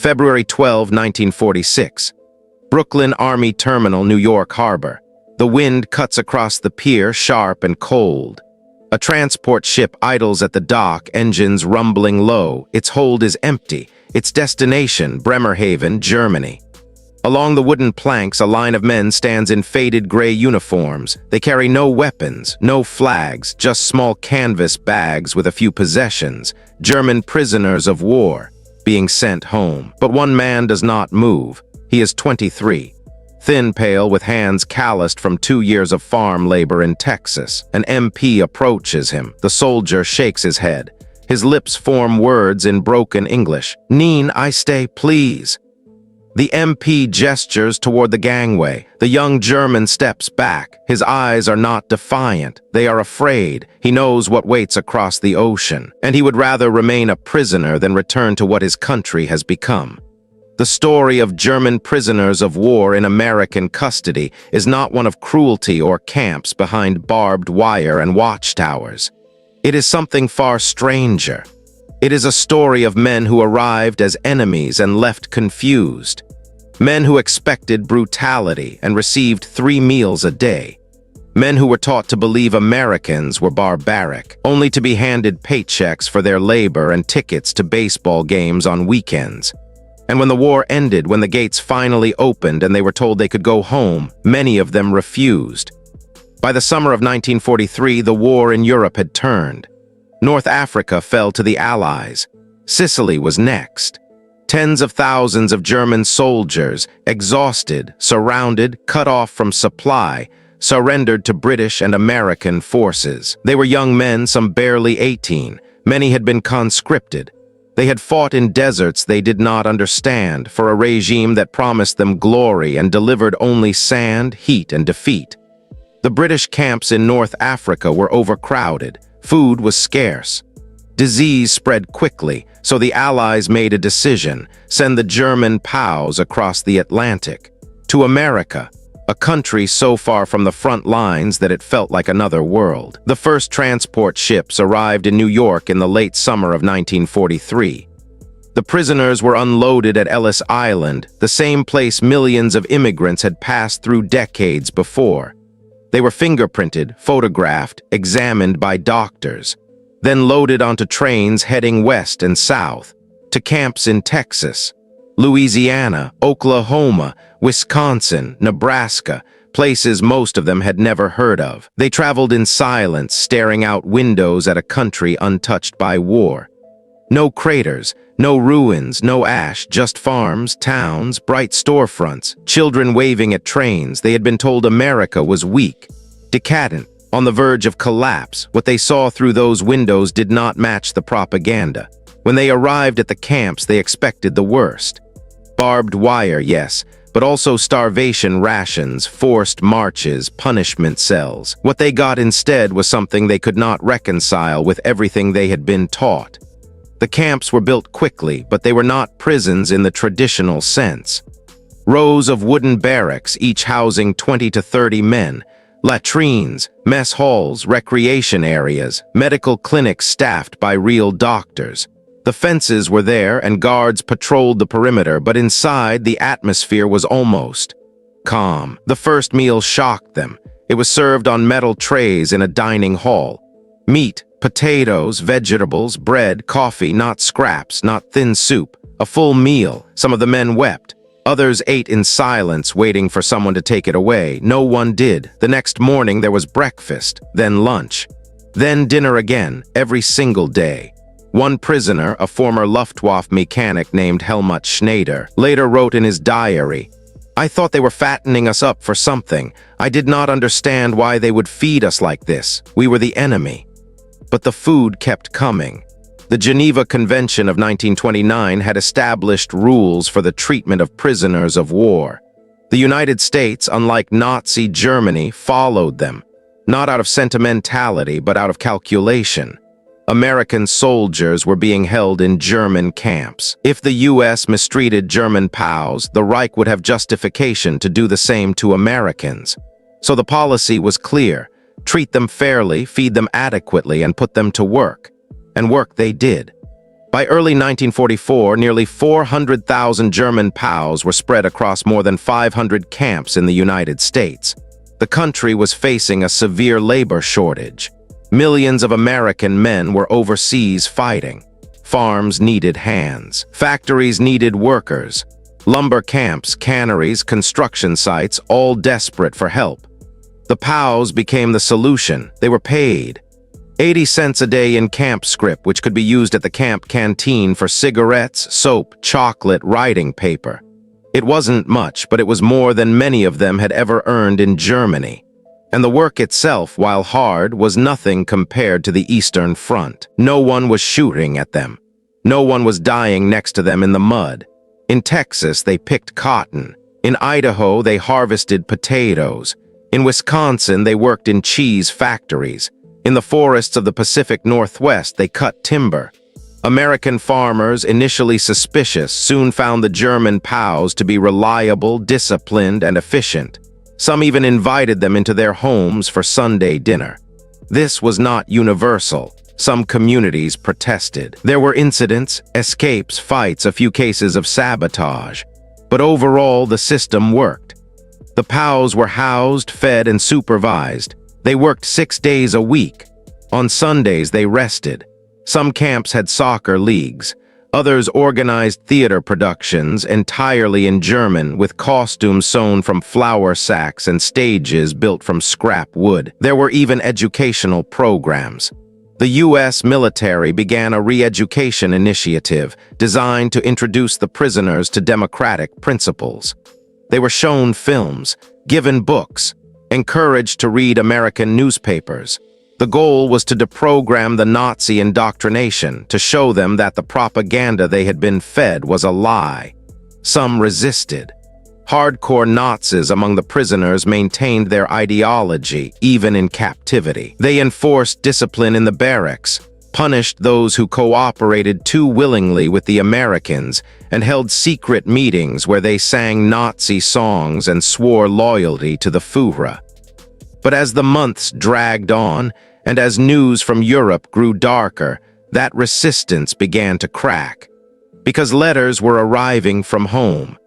February 12, 1946. Brooklyn Army Terminal, New York Harbor. The wind cuts across the pier, sharp and cold. A transport ship idles at the dock, engines rumbling low. Its hold is empty. Its destination, Bremerhaven, Germany. Along the wooden planks, a line of men stands in faded gray uniforms. They carry no weapons, no flags, just small canvas bags with a few possessions. German prisoners of war, being sent home. But one man does not move. He is 23. Thin, pale, with hands calloused from 2 years of farm labor in Texas. An MP approaches him. The soldier shakes his head. His lips form words in broken English. "Neen, I stay, please." The MP gestures toward the gangway. The young German steps back. His eyes are not defiant. They are afraid. He knows what waits across the ocean, and he would rather remain a prisoner than return to what his country has become. The story of German prisoners of war in American custody is not one of cruelty or camps behind barbed wire and watchtowers. It is something far stranger. It is a story of men who arrived as enemies and left confused. Men who expected brutality and received 3 meals a day. Men who were taught to believe Americans were barbaric, only to be handed paychecks for their labor and tickets to baseball games on weekends. And when the war ended, when the gates finally opened and they were told they could go home, many of them refused. By the summer of 1943, the war in Europe had turned. North Africa fell to the Allies. Sicily was next. Tens of thousands of German soldiers, exhausted, surrounded, cut off from supply, surrendered to British and American forces. They were young men, some barely 18. Many had been conscripted. They had fought in deserts they did not understand for a regime that promised them glory and delivered only sand, heat, and defeat. The British camps in North Africa were overcrowded. Food was scarce. Disease spread quickly, so the Allies made a decision: send the German POWs across the Atlantic to America, a country so far from the front lines that it felt like another world. The first transport ships arrived in New York in the late summer of 1943. The prisoners were unloaded at Ellis Island, the same place millions of immigrants had passed through decades before. They were fingerprinted, photographed, examined by doctors, then loaded onto trains heading west and south, to camps in Texas, Louisiana, Oklahoma, Wisconsin, Nebraska, places most of them had never heard of. They traveled in silence, staring out windows at a country untouched by war. No craters, no ruins, no ash, just farms, towns, bright storefronts, children waving at trains. They had been told America was weak, decadent, on the verge of collapse. What they saw through those windows did not match the propaganda. When they arrived at the camps, they expected the worst. Barbed wire, yes, but also starvation rations, forced marches, punishment cells. What they got instead was something they could not reconcile with everything they had been taught. The camps were built quickly, but they were not prisons in the traditional sense. Rows of wooden barracks, each housing 20 to 30 men, latrines, mess halls, recreation areas, medical clinics staffed by real doctors. The fences were there and guards patrolled the perimeter, but inside the atmosphere was almost calm. The first meal shocked them. It was served on metal trays in a dining hall. Meat, potatoes, vegetables, bread, coffee, not scraps, not thin soup. A full meal. Some of the men wept. Others ate in silence, waiting for someone to take it away. No one did. The next morning there was breakfast, then lunch, then dinner again, every single day. One prisoner, a former Luftwaffe mechanic named Helmut Schneider, later wrote in his diary, "I thought they were fattening us up for something. I did not understand why they would feed us like this. We were the enemy." But the food kept coming. The Geneva Convention of 1929 had established rules for the treatment of prisoners of war. The United States, unlike Nazi Germany, followed them, not out of sentimentality but out of calculation. American soldiers were being held in German camps. If the U.S. mistreated German POWs, the Reich would have justification to do the same to Americans. So the policy was clear: treat them fairly, feed them adequately, and put them to work. And work they did. By early 1944, nearly 400,000 German POWs were spread across more than 500 camps in the United States. The country was facing a severe labor shortage. Millions of American men were overseas fighting. Farms needed hands. Factories needed workers. Lumber camps, canneries, construction sites, all desperate for help. The POWs became the solution. They were paid 80 cents a day in camp scrip, which could be used at the camp canteen for cigarettes, soap, chocolate, writing paper. It wasn't much, but it was more than many of them had ever earned in Germany. And the work itself, while hard, was nothing compared to the Eastern Front. No one was shooting at them. No one was dying next to them in the mud. In Texas, they picked cotton. In Idaho, they harvested potatoes. In Wisconsin, they worked in cheese factories. In the forests of the Pacific Northwest, they cut timber. American farmers, initially suspicious, soon found the German POWs to be reliable, disciplined, and efficient. Some even invited them into their homes for Sunday dinner. This was not universal. Some communities protested. There were incidents, escapes, fights, a few cases of sabotage. But overall, the system worked. The POWs were housed, fed, and supervised. They worked 6 days a week. On Sundays, they rested. Some camps had soccer leagues. Others organized theater productions entirely in German with costumes sewn from flour sacks and stages built from scrap wood. There were even educational programs. The U.S. military began a re-education initiative designed to introduce the prisoners to democratic principles. They were shown films, given books, encouraged to read American newspapers. The goal was to deprogram the Nazi indoctrination, to show them that the propaganda they had been fed was a lie. Some resisted. Hardcore Nazis among the prisoners maintained their ideology, even in captivity. They enforced discipline in the barracks, punished those who cooperated too willingly with the Americans, and held secret meetings where they sang Nazi songs and swore loyalty to the Führer. But as the months dragged on, and as news from Europe grew darker, that resistance began to crack. Because letters were arriving from home.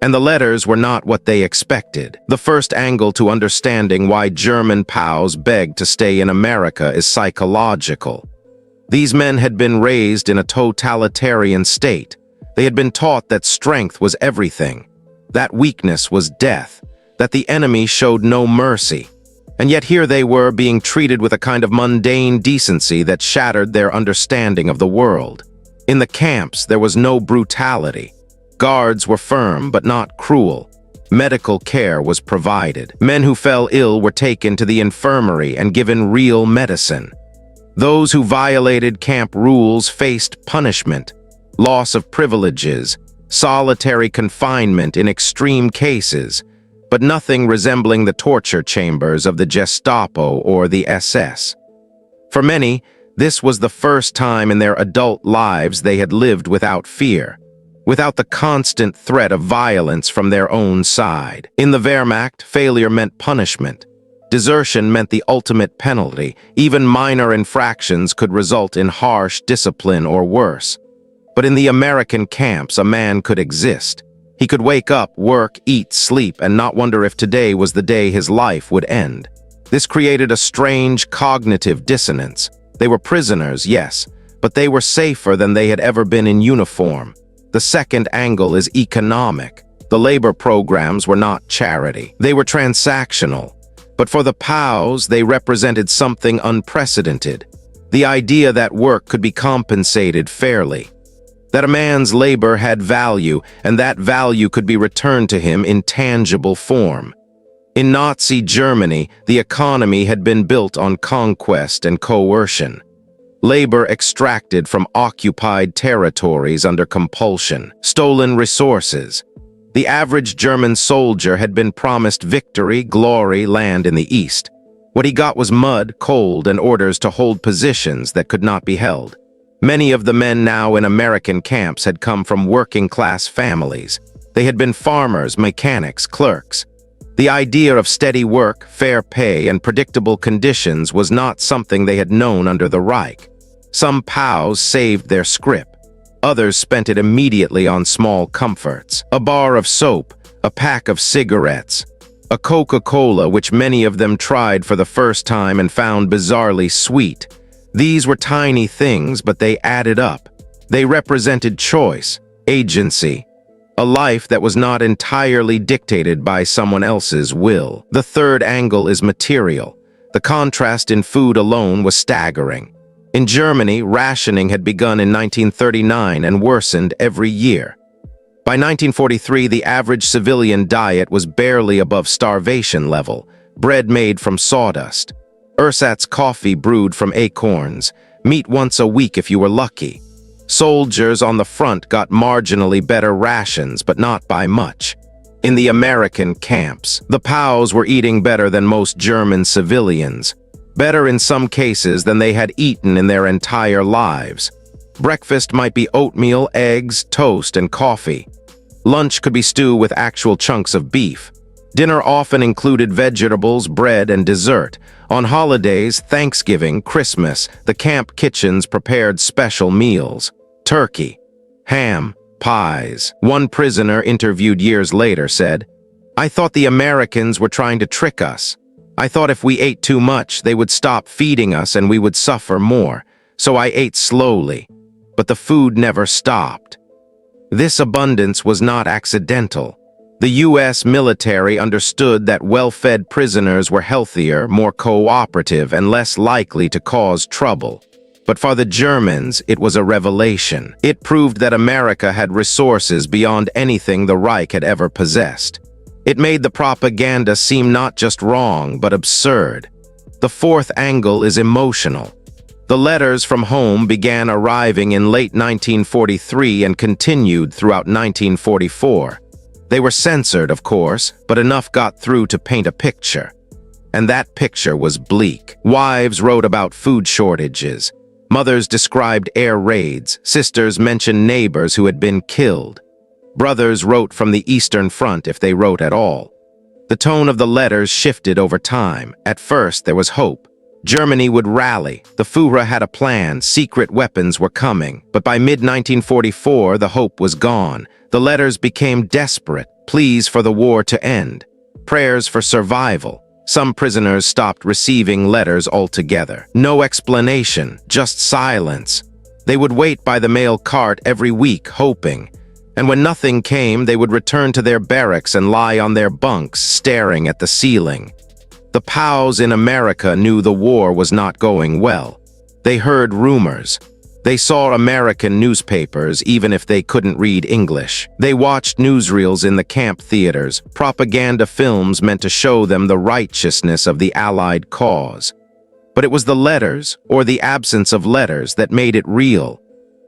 And the letters were not what they expected. The first angle to understanding why German POWs begged to stay in America is psychological. These men had been raised in a totalitarian state. They had been taught that strength was everything, that weakness was death, that the enemy showed no mercy. And yet here they were being treated with a kind of mundane decency that shattered their understanding of the world. In the camps, there was no brutality. Guards were firm but not cruel. Medical care was provided. Men who fell ill were taken to the infirmary and given real medicine. Those who violated camp rules faced punishment, loss of privileges, solitary confinement in extreme cases, but nothing resembling the torture chambers of the Gestapo or the SS. For many, this was the first time in their adult lives they had lived without fear, without the constant threat of violence from their own side. In the Wehrmacht, failure meant punishment. Desertion meant the ultimate penalty. Even minor infractions could result in harsh discipline or worse. But in the American camps, a man could exist. He could wake up, work, eat, sleep, and not wonder if today was the day his life would end. This created a strange cognitive dissonance. They were prisoners, yes, but they were safer than they had ever been in uniform. The second angle is economic. The labor programs were not charity. They were transactional. But for the POWs, they represented something unprecedented. The idea that work could be compensated fairly. That a man's labor had value, and that value could be returned to him in tangible form. In Nazi Germany, the economy had been built on conquest and coercion. Labor extracted from occupied territories under compulsion, stolen resources. The average German soldier had been promised victory, glory, land in the east. What he got was mud, cold, and orders to hold positions that could not be held. Many of the men now in American camps had come from working-class families. They had been farmers, mechanics, clerks. The idea of steady work, fair pay, and predictable conditions was not something they had known under the Reich. Some POWs saved their scrip. Others spent it immediately on small comforts: a bar of soap, a pack of cigarettes, a Coca-Cola, which many of them tried for the first time and found bizarrely sweet. These were tiny things, but they added up. They represented choice, agency, a life that was not entirely dictated by someone else's will. The third angle is material. The contrast in food alone was staggering. In Germany, rationing had begun in 1939 and worsened every year. By 1943, the average civilian diet was barely above starvation level: bread made from sawdust, ersatz coffee brewed from acorns, meat once a week if you were lucky. Soldiers on the front got marginally better rations, but not by much. In the American camps, the POWs were eating better than most German civilians, better in some cases than they had eaten in their entire lives. Breakfast might be oatmeal, eggs, toast, and coffee. Lunch could be stew with actual chunks of beef. Dinner often included vegetables, bread, and dessert. On holidays, Thanksgiving, Christmas, the camp kitchens prepared special meals: turkey, ham, pies. One prisoner interviewed years later said, "I thought the Americans were trying to trick us. I thought if we ate too much, they would stop feeding us and we would suffer more. So I ate slowly, but the food never stopped." This abundance was not accidental. The U.S. military understood that well-fed prisoners were healthier, more cooperative, and less likely to cause trouble. But for the Germans, it was a revelation. It proved that America had resources beyond anything the Reich had ever possessed. It made the propaganda seem not just wrong, but absurd. The fourth angle is emotional. The letters from home began arriving in late 1943 and continued throughout 1944. They were censored, of course, but enough got through to paint a picture. And that picture was bleak. Wives wrote about food shortages. Mothers described air raids. Sisters mentioned neighbors who had been killed. Brothers wrote from the Eastern Front, if they wrote at all. The tone of the letters shifted over time. At first, there was hope. Germany would rally. The Führer had a plan. Secret weapons were coming. But by mid-1944, the hope was gone. The letters became desperate. Pleas for the war to end. Prayers for survival. Some prisoners stopped receiving letters altogether. No explanation, just silence. They would wait by the mail cart every week, hoping. And when nothing came, they would return to their barracks and lie on their bunks, staring at the ceiling. The POWs in America knew the war was not going well. They heard rumors. They saw American newspapers, even if they couldn't read English. They watched newsreels in the camp theaters, propaganda films meant to show them the righteousness of the Allied cause. But it was the letters, or the absence of letters, that made it real.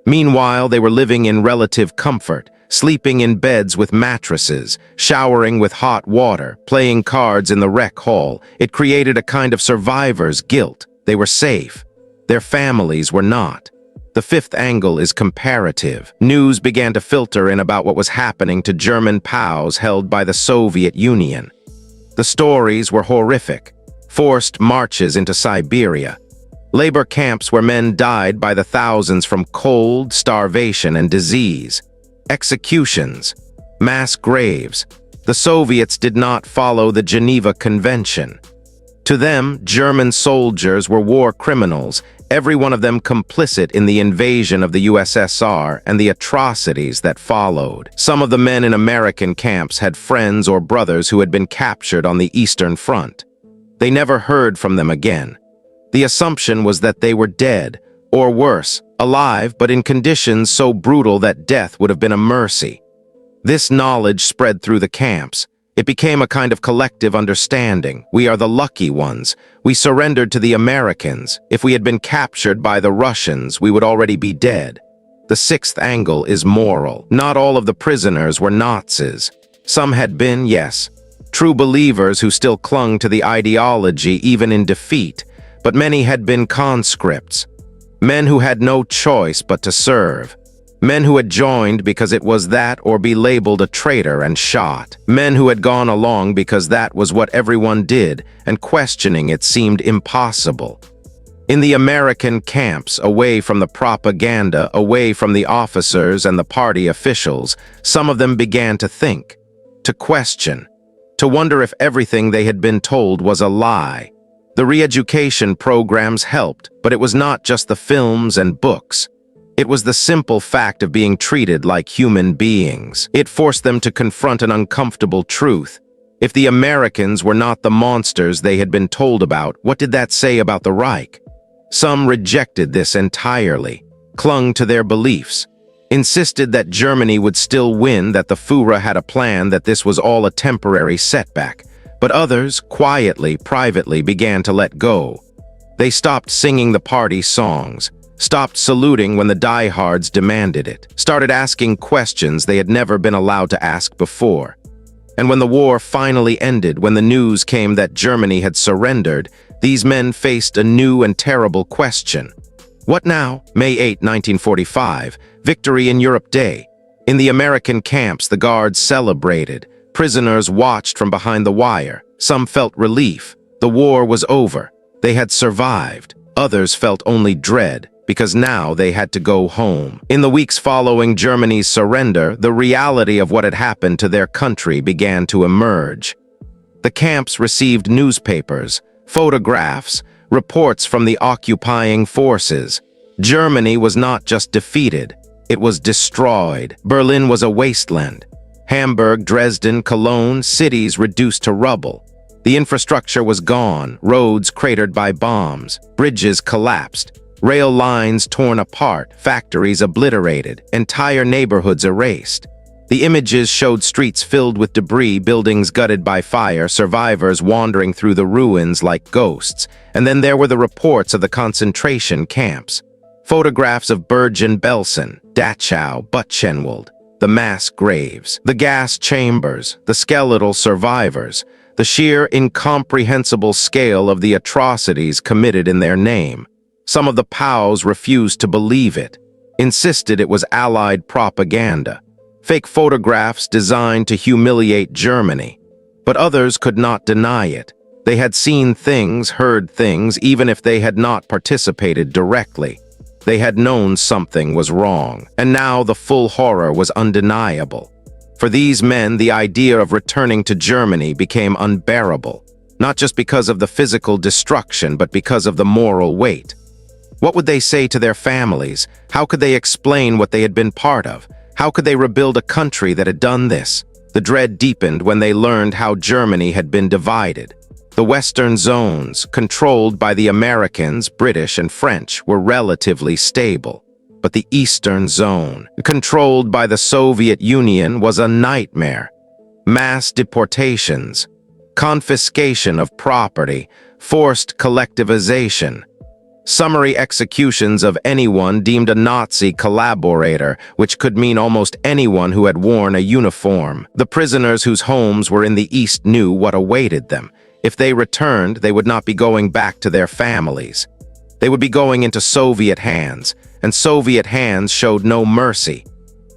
Meanwhile, they were living in relative comfort, sleeping in beds with mattresses, showering with hot water, playing cards in the rec hall. It created a kind of survivor's guilt. They were safe. Their families were not. The fifth angle is comparative. News began to filter in about what was happening to German POWs held by the Soviet Union. The stories were horrific. Forced marches into Siberia. Labor camps where men died by the thousands from cold, starvation, and disease. Executions, mass graves. The Soviets did not follow the Geneva Convention. To them, German soldiers were war criminals, every one of them complicit in the invasion of the USSR and the atrocities that followed. Some of the men in American camps had friends or brothers who had been captured on the Eastern Front. They never heard from them again. The assumption was that they were dead, or worse, alive, but in conditions so brutal that death would have been a mercy. This knowledge spread through the camps. It became a kind of collective understanding. We are the lucky ones. We surrendered to the Americans. If we had been captured by the Russians, we would already be dead. The sixth angle is moral. Not all of the prisoners were Nazis. Some had been, yes, true believers who still clung to the ideology even in defeat, but many had been conscripts. Men who had no choice but to serve. Men who had joined because it was that or be labeled a traitor and shot. Men who had gone along because that was what everyone did, and questioning it seemed impossible. In the American camps, away from the propaganda, away from the officers and the party officials, some of them began to think, to question, to wonder if everything they had been told was a lie. The re-education programs helped, but it was not just the films and books. It was the simple fact of being treated like human beings. It forced them to confront an uncomfortable truth. If the Americans were not the monsters they had been told about, what did that say about the Reich? Some rejected this entirely, clung to their beliefs, insisted that Germany would still win, that the Führer had a plan, that this was all a temporary setback. But others, quietly, privately, began to let go. They stopped singing the party songs, stopped saluting when the diehards demanded it, started asking questions they had never been allowed to ask before. And when the war finally ended, when the news came that Germany had surrendered, these men faced a new and terrible question. What now? May 8, 1945, Victory in Europe Day. In the American camps, the guards celebrated. Prisoners watched from behind the wire. Some felt relief. The war was over. They had survived. Others felt only dread, because now they had to go home. In the weeks following Germany's surrender, the reality of what had happened to their country began to emerge. The camps received newspapers, photographs, reports from the occupying forces. Germany was not just defeated, it was destroyed. Berlin was a wasteland. Hamburg, Dresden, Cologne, cities reduced to rubble. The infrastructure was gone, roads cratered by bombs, bridges collapsed, rail lines torn apart, factories obliterated, entire neighborhoods erased. The images showed streets filled with debris, buildings gutted by fire, survivors wandering through the ruins like ghosts. And then there were the reports of the concentration camps. Photographs of Bergen-Belsen, Dachau, Buchenwald, the mass graves, the gas chambers, the skeletal survivors, the sheer incomprehensible scale of the atrocities committed in their name. Some of the POWs refused to believe it, insisted it was Allied propaganda. Fake photographs designed to humiliate Germany. But others could not deny it. They had seen things, heard things, even if they had not participated directly. They had known something was wrong, and now the full horror was undeniable. For these men, the idea of returning to Germany became unbearable, not just because of the physical destruction, but because of the moral weight. What would they say to their families? How could they explain what they had been part of? How could they rebuild a country that had done this? The dread deepened when they learned how Germany had been divided. The Western zones, controlled by the Americans, British, and French, were relatively stable. But the Eastern zone, controlled by the Soviet Union, was a nightmare. Mass deportations, confiscation of property, forced collectivization, summary executions of anyone deemed a Nazi collaborator, which could mean almost anyone who had worn a uniform. The prisoners whose homes were in the East knew what awaited them. If they returned, they would not be going back to their families. They would be going into Soviet hands, and Soviet hands showed no mercy.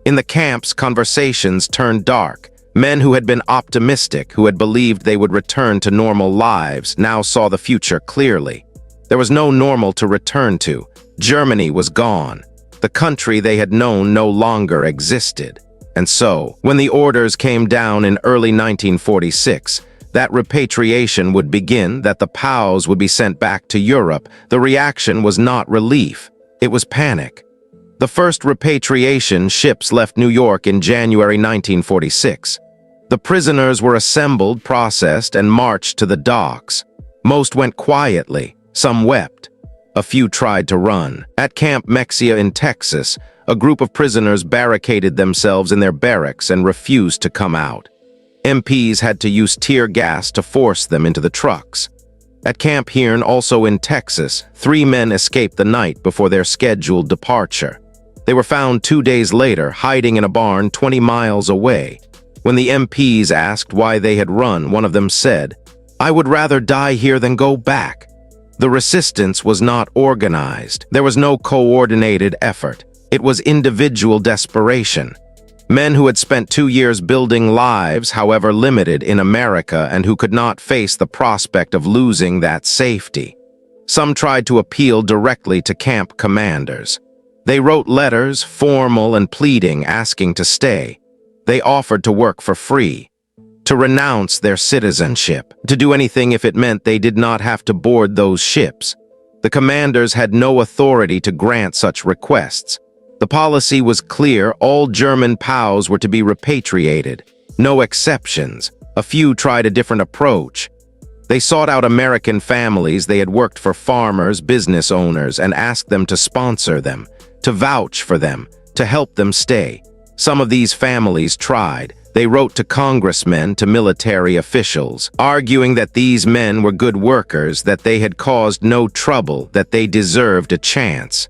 In the camps, conversations turned dark. Men who had been optimistic, who had believed they would return to normal lives, now saw the future clearly. There was no normal to return to. Germany was gone. The country they had known no longer existed. And so, when the orders came down in early 1946, that repatriation would begin, that the POWs would be sent back to Europe, the reaction was not relief. It was panic. The first repatriation ships left New York in January 1946. The prisoners were assembled, processed, and marched to the docks. Most went quietly. Some wept. A few tried to run. At Camp Mexia in Texas, a group of prisoners barricaded themselves in their barracks and refused to come out. MPs had to use tear gas to force them into the trucks. At Camp Hearn, also in Texas, 3 men escaped the night before their scheduled departure. They were found 2 days later, hiding in a barn 20 miles away. When the MPs asked why they had run, one of them said, "I would rather die here than go back." The resistance was not organized. There was no coordinated effort. It was individual desperation. Men who had spent 2 years building lives, however limited, in America, and who could not face the prospect of losing that safety. Some tried to appeal directly to camp commanders. They wrote letters, formal and pleading, asking to stay. They offered to work for free, to renounce their citizenship, to do anything if it meant they did not have to board those ships. The commanders had no authority to grant such requests. The policy was clear: all German POWs were to be repatriated. No exceptions. A few tried a different approach. They sought out American families they had worked for, farmers, business owners, and asked them to sponsor them, to vouch for them, to help them stay. Some of these families tried. They wrote to congressmen, to military officials, arguing that these men were good workers, that they had caused no trouble, that they deserved a chance.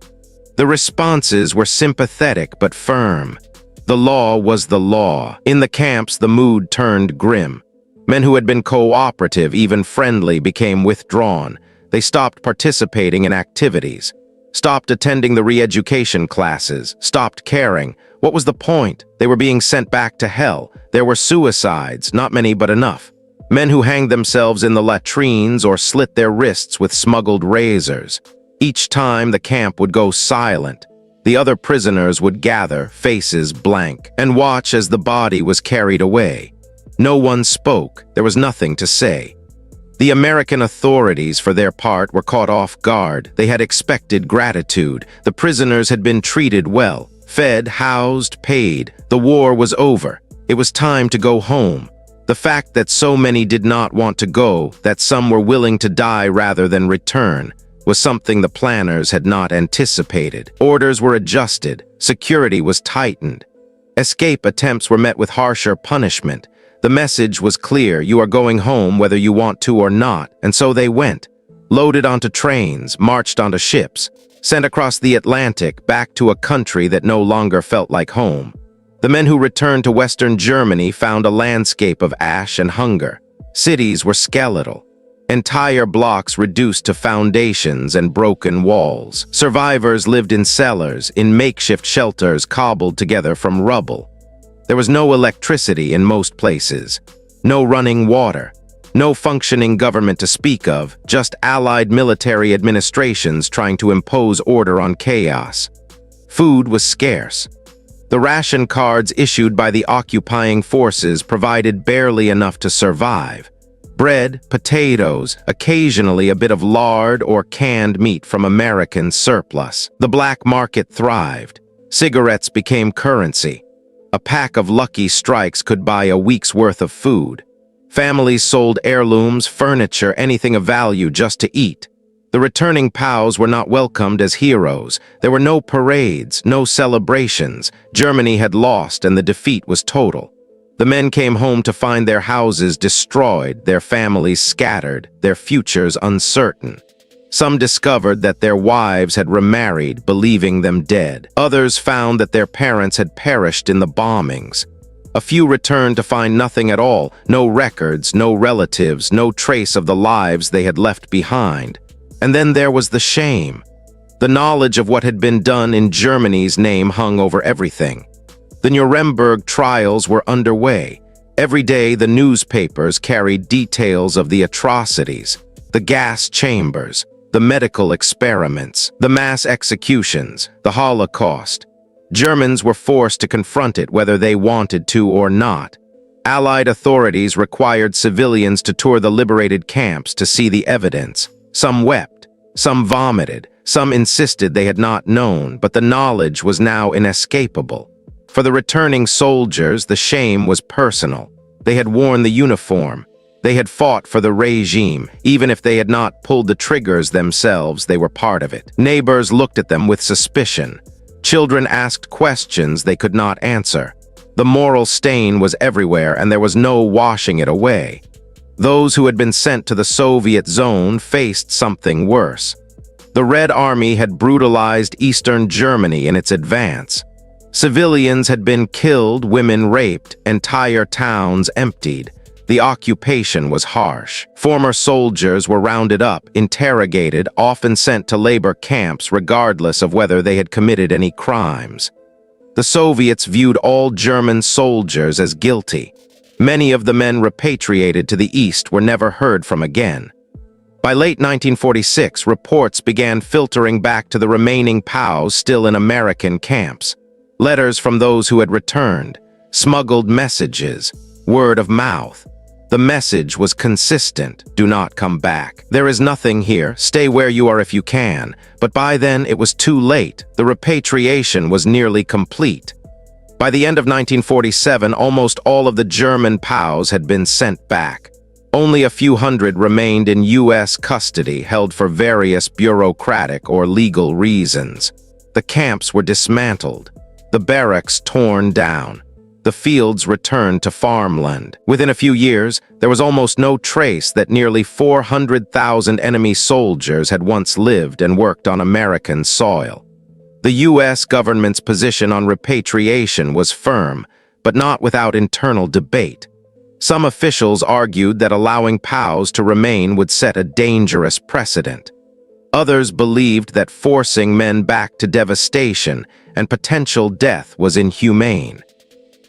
The responses were sympathetic but firm. The law was the law. In the camps, the mood turned grim. Men who had been cooperative, even friendly, became withdrawn. They stopped participating in activities, stopped attending the re-education classes, stopped caring. What was the point? They were being sent back to hell. There were suicides, not many but enough. Men who hanged themselves in the latrines or slit their wrists with smuggled razors. Each time the camp would go silent. The other prisoners would gather, faces blank, and watch as the body was carried away. No one spoke. There was nothing to say. The American authorities, for their part, were caught off guard. They had expected gratitude. The prisoners had been treated well, fed, housed, paid. The war was over. It was time to go home. The fact that so many did not want to go, that some were willing to die rather than return, was something the planners had not anticipated. Orders were adjusted. Security was tightened. Escape attempts were met with harsher punishment. The message was clear: you are going home whether you want to or not, and so they went. Loaded onto trains, marched onto ships, sent across the Atlantic back to a country that no longer felt like home. The men who returned to Western Germany found a landscape of ash and hunger. Cities were skeletal. Entire blocks reduced to foundations and broken walls. Survivors lived in cellars, in makeshift shelters cobbled together from rubble. There was no electricity in most places, no running water, no functioning government to speak of, just Allied military administrations trying to impose order on chaos. Food was scarce. The ration cards issued by the occupying forces provided barely enough to survive. Bread, potatoes, occasionally a bit of lard or canned meat from American surplus. The black market thrived. Cigarettes became currency. A pack of Lucky Strikes could buy a week's worth of food. Families sold heirlooms, furniture, anything of value just to eat. The returning POWs were not welcomed as heroes. There were no parades, no celebrations. Germany had lost and the defeat was total. The men came home to find their houses destroyed, their families scattered, their futures uncertain. Some discovered that their wives had remarried, believing them dead. Others found that their parents had perished in the bombings. A few returned to find nothing at all, no records, no relatives, no trace of the lives they had left behind. And then there was the shame. The knowledge of what had been done in Germany's name hung over everything. The Nuremberg trials were underway. Every day the newspapers carried details of the atrocities, the gas chambers, the medical experiments, the mass executions, the Holocaust. Germans were forced to confront it whether they wanted to or not. Allied authorities required civilians to tour the liberated camps to see the evidence. Some wept, some vomited, some insisted they had not known, but the knowledge was now inescapable. For the returning soldiers, the shame was personal. They had worn the uniform. They had fought for the regime. Even if they had not pulled the triggers themselves, they were part of it. Neighbors looked at them with suspicion. Children asked questions they could not answer. The moral stain was everywhere, and there was no washing it away. Those who had been sent to the Soviet zone faced something worse. The Red Army had brutalized Eastern Germany in its advance. Civilians had been killed, women raped, entire towns emptied. The occupation was harsh. Former soldiers were rounded up, interrogated, often sent to labor camps regardless of whether they had committed any crimes. The Soviets viewed all German soldiers as guilty. Many of the men repatriated to the East were never heard from again. By late 1946, reports began filtering back to the remaining POWs still in American camps. Letters from those who had returned, smuggled messages, word of mouth. The message was consistent: do not come back. There is nothing here, stay where you are if you can. But by then it was too late. The repatriation was nearly complete. By the end of 1947, almost all of the German POWs had been sent back. Only a few hundred remained in U.S. custody, held for various bureaucratic or legal reasons. The camps were dismantled, the barracks torn down, the fields returned to farmland. Within a few years, there was almost no trace that nearly 400,000 enemy soldiers had once lived and worked on American soil. The U.S. government's position on repatriation was firm, but not without internal debate. Some officials argued that allowing POWs to remain would set a dangerous precedent. Others believed that forcing men back to devastation and potential death was inhumane.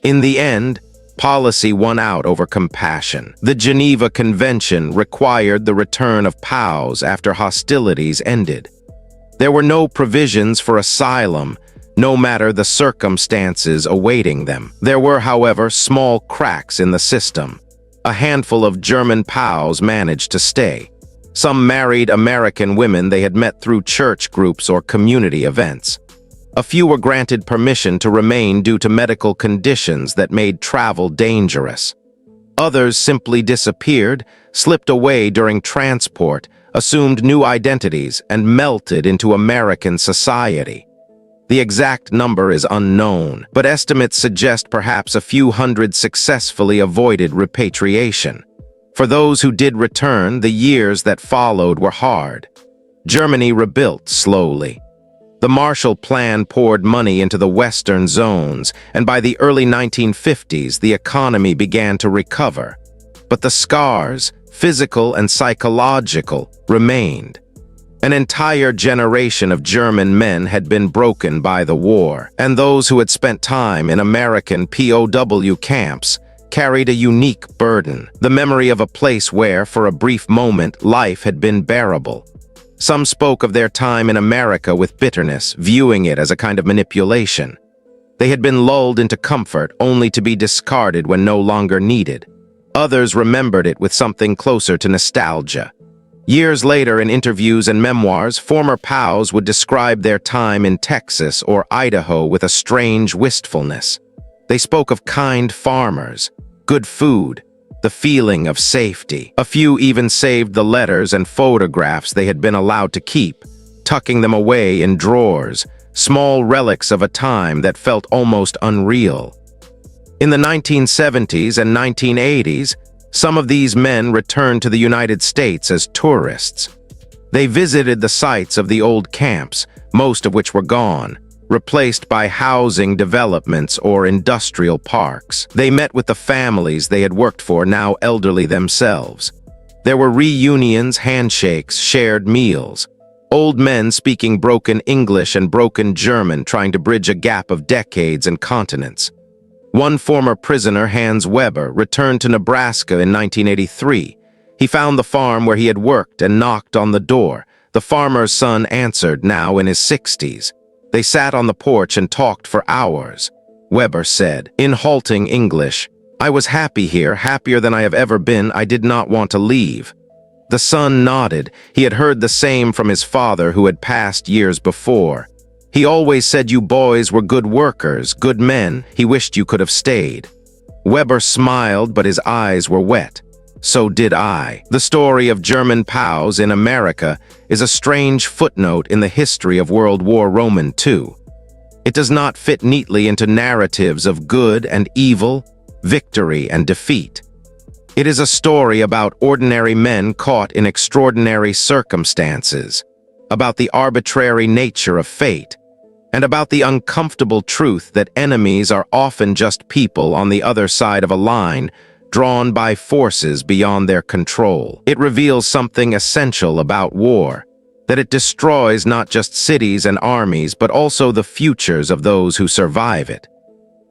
In the end, policy won out over compassion. The Geneva Convention required the return of POWs after hostilities ended. There were no provisions for asylum, no matter the circumstances awaiting them. There were, however, small cracks in the system. A handful of German POWs managed to stay. Some married American women they had met through church groups or community events. A few were granted permission to remain due to medical conditions that made travel dangerous. Others simply disappeared, slipped away during transport, assumed new identities, and melted into American society. The exact number is unknown, but estimates suggest perhaps a few hundred successfully avoided repatriation. For those who did return, the years that followed were hard. Germany rebuilt slowly. The Marshall Plan poured money into the western zones, and by the early 1950s, the economy began to recover. But the scars, physical and psychological, remained. An entire generation of German men had been broken by the war, and those who had spent time in American POW camps carried a unique burden, the memory of a place where, for a brief moment, life had been bearable. Some spoke of their time in America with bitterness, viewing it as a kind of manipulation. They had been lulled into comfort only to be discarded when no longer needed. Others remembered it with something closer to nostalgia. Years later, in interviews and memoirs, former POWs would describe their time in Texas or Idaho with a strange wistfulness. They spoke of kind farmers, good food, the feeling of safety. A few even saved the letters and photographs they had been allowed to keep, tucking them away in drawers, small relics of a time that felt almost unreal. In the 1970s and 1980s, some of these men returned to the United States as tourists. They visited the sites of the old camps, most of which were gone, replaced by housing developments or industrial parks. They met with the families they had worked for, now elderly themselves. There were reunions, handshakes, shared meals. Old men speaking broken English and broken German, trying to bridge a gap of decades and continents. One former prisoner, Hans Weber, returned to Nebraska in 1983. He found the farm where he had worked and knocked on the door. The farmer's son answered, now in his 60s. They sat on the porch and talked for hours. Weber said, in halting English, "I was happy here, happier than I have ever been. I did not want to leave." The son nodded. He had heard the same from his father, who had passed years before. He always said you boys were good workers, good men. He wished you could have stayed. Weber smiled, but his eyes were wet. So did I. The story of German POWs in America is a strange footnote in the history of World War II. It does not fit neatly into narratives of good and evil, victory and defeat. It is a story about ordinary men caught in extraordinary circumstances, about the arbitrary nature of fate, and about the uncomfortable truth that enemies are often just people on the other side of a line, drawn by forces beyond their control. It reveals something essential about war, that it destroys not just cities and armies, but also the futures of those who survive it.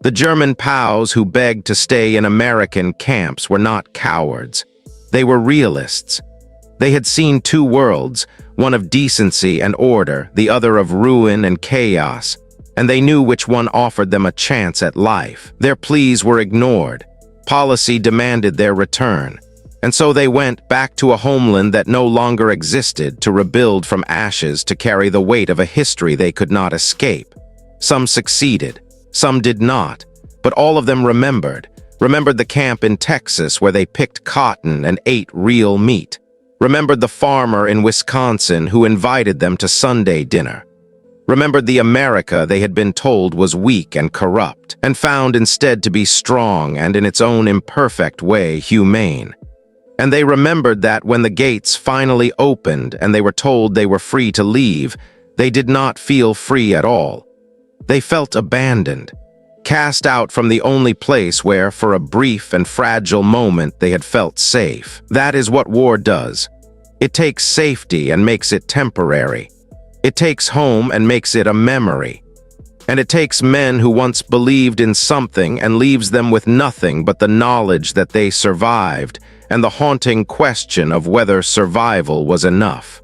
The German POWs who begged to stay in American camps were not cowards. They were realists. They had seen two worlds, one of decency and order, the other of ruin and chaos, and they knew which one offered them a chance at life. Their pleas were ignored. Policy demanded their return, and so they went back to a homeland that no longer existed, to rebuild from ashes, to carry the weight of a history they could not escape. Some succeeded, some did not, but all of them remembered the camp in Texas where they picked cotton and ate real meat, remembered the farmer in Wisconsin who invited them to Sunday dinner, remembered the America they had been told was weak and corrupt, and found instead to be strong and in its own imperfect way humane. And they remembered that when the gates finally opened and they were told they were free to leave, they did not feel free at all. They felt abandoned, cast out from the only place where, for a brief and fragile moment, they had felt safe. That is what war does. It takes safety and makes it temporary. It takes home and makes it a memory. And it takes men who once believed in something and leaves them with nothing but the knowledge that they survived and the haunting question of whether survival was enough.